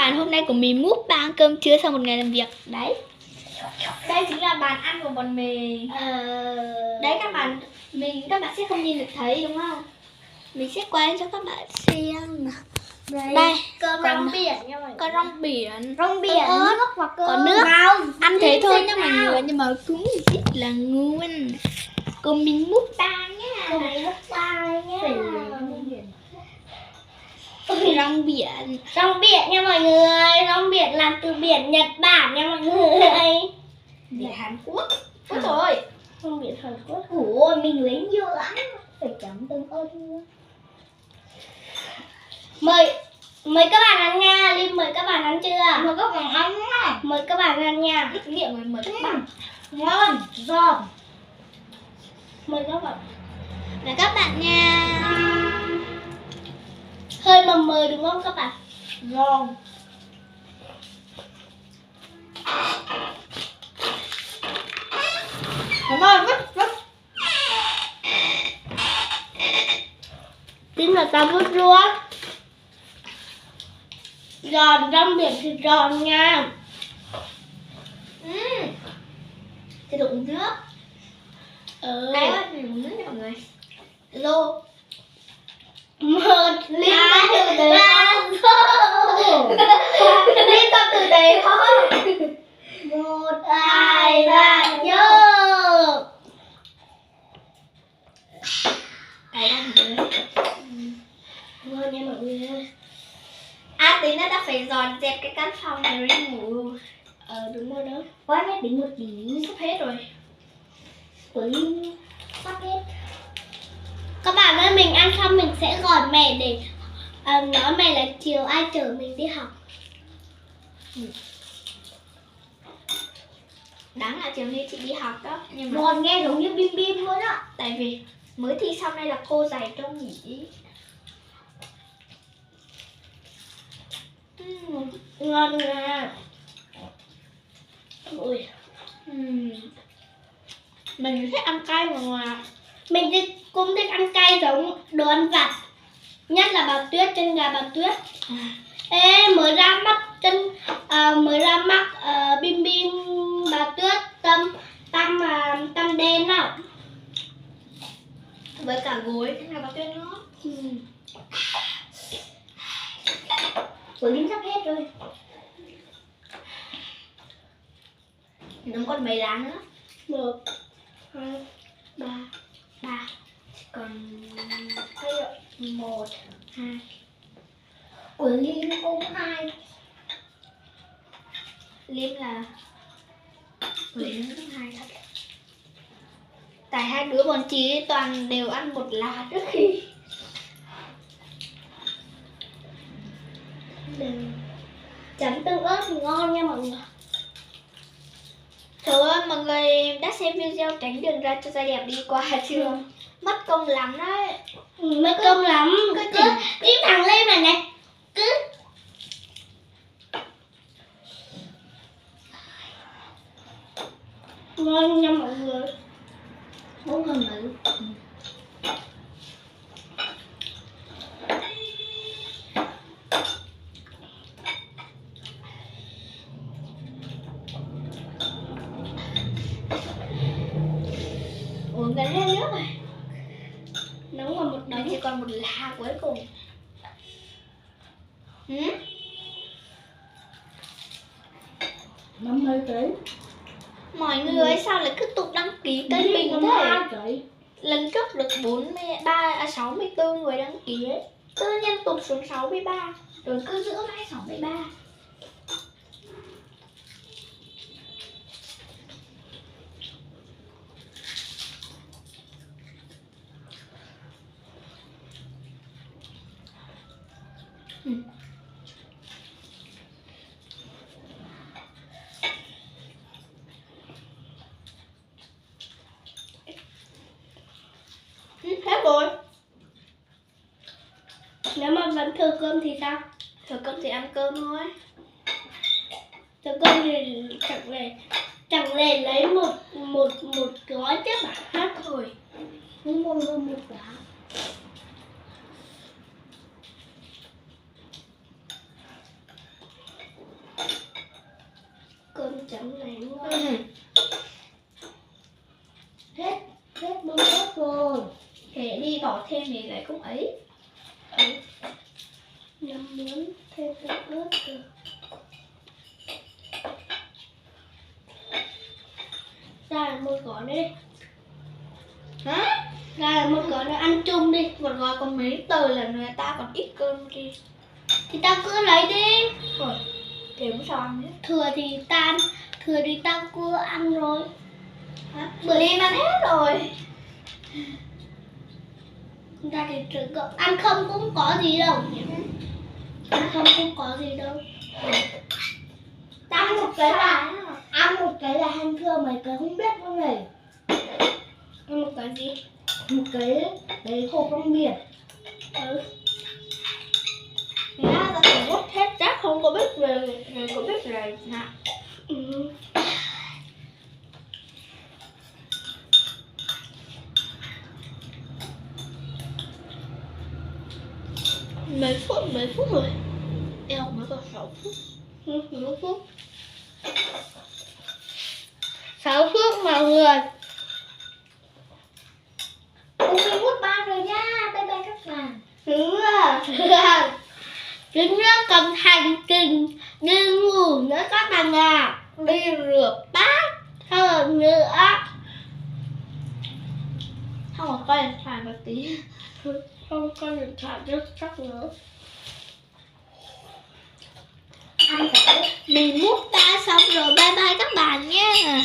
bạn, hôm nay của mình múc ba ăn cơm trưa sau một ngày làm việc. Đấy, đây chính là bàn ăn của bọn mình. Đấy các bạn, các bạn sẽ không nhìn được thấy đúng không? Mình sẽ quay cho các bạn xem. Đây, cơm rong biển nha mọi người. con rong biển, nước và cơm. Còn nước Màu, ăn thế thôi nha mọi người, nhưng mà cũng rất là ngon. Cùng mình múc ba nhá. Cùng mình múc ba nhá. Rong biển. Rong biển nha mọi người. Rong biển làm từ biển Nhật Bản nha mọi người. Biển Hàn Quốc. Ôi trời ơi, Rong biển Hàn Quốc. Ủa mình lấy nhiều lắm. Phải chấm tương ớt nữa. Mời các bạn ăn nha. Linh mời các bạn ăn chưa? mời các bạn ăn nhá. Mời các bạn ăn nha. Miệng rồi, mời các bạn. Ngon, giòn. Mời các bạn. Là các bạn nha. Hơi mờ mờ đúng không các bạn? Ngon. Cảm ơn rất. Tin là tao vứt luôn. Giòn, rong biển thì giòn nha. Thì đụng nước. Đây á, mình uống nước nha mọi người. Lô. Một, Liên hai, từ từ. ba, Liên con từ đấy thôi. một, hai, ba, vô. Cái đó mọi người. Ngon nha mọi người. Tí nữa ta phải dọn dẹp cái căn phòng này rồi đi ngủ. Đúng rồi đó. Quá nét đỉnh một tí. Sắp hết rồi. Sắp hết. Các bạn ơi, mình ăn xong mình sẽ gọi mẹ để nói mẹ là chiều ai chở mình đi học. Đáng là chiều nay chị đi học đó. Nhưng mà Ngon nghe giống như bim bim luôn á. tại vì mới thi xong nay là cô dạy trong nghỉ. Ngon nha. Ui. Mình thích ăn cay mà. Mình cũng thích ăn cay giống đồ ăn vặt. Nhất là bào tuyết, chân gà bào tuyết. Ê, mới ra mắt bim bim bào tuyết tâm đen nào. Với cả gối chân gà bào tuyết nữa. Của Linh sắp hết rồi. Nó còn mấy lá nữa. 1, 2, 3. Còn 1, 2. Của Linh cũng 2. Liêm là Liêm cũng 2 thật. Tại hai đứa bọn chị toàn đều ăn một lá trước khi. Chấm tương ớt thì ngon nha mọi người. Trời ơi, mọi người đã xem video tránh đường ra cho da đẹp đi qua chưa? Mất công lắm đấy. Mất công lắm. Cứ đi thẳng lên này này. Cứ ngon nha mọi người. Không ngừng nữa. Uống gần hết nước rồi. Nóng vào một Nó đống. chỉ còn một lá cuối cùng. Nóng hơi tí. Mọi người sao lại cứ tục đăng ký kênh mình thế? Lần trước được 64 người đăng ký ấy. Tự nhiên tụt xuống 63. Rồi cứ giữ mãi 63. Hết rồi. Nếu mà vẫn thừa cơm thì sao? Thừa cơm thì ăn cơm thôi. Thừa cơm thì chẳng lẽ lấy một gói chứ mà. Hết rồi. Nhưng một gói. kiểu này đúng không? Ừ. Hết bông ớt rồi. Thế đi bỏ thêm thì lại cũng ấy. Nhắm muốn thêm bông ớt rồi. Ra là một gói nữa đi. Hả? Ra là một gói nữa ăn chung đi. Một gói có mấy tờ là người ta còn ít cơm kia. Thì tao cứ lấy đi. Rồi, thế cũng sao ăn nữa. Thừa thì tao cứ ăn rồi. Hả? Bữa đi ăn hết rồi. Ra thì trừ cậu ăn không cũng có gì đâu. Ăn không cũng có gì đâu. Ăn một cái là ăn thưa mấy cái không biết luôn này. Ăn một cái gì? Một cái hộp rong biển. Người ta phải vứt hết rác không có biết về, người có biết về nè. Ừ. Mấy phút rồi. Eo mới có 6 phút. 6 phút. 6 phút mọi người. Ôi phút 3 rồi nha. Bye bye các bạn. Đứng nước cầm hành trình đi ngủ nữa các bạn à. Đi rửa bát. Hơn nữa. Không có coi điện thoại một tí. Không có điện thoại rất chắc nữa. Ăn cả. Mình múc ta xong rồi, bye bye các bạn nha.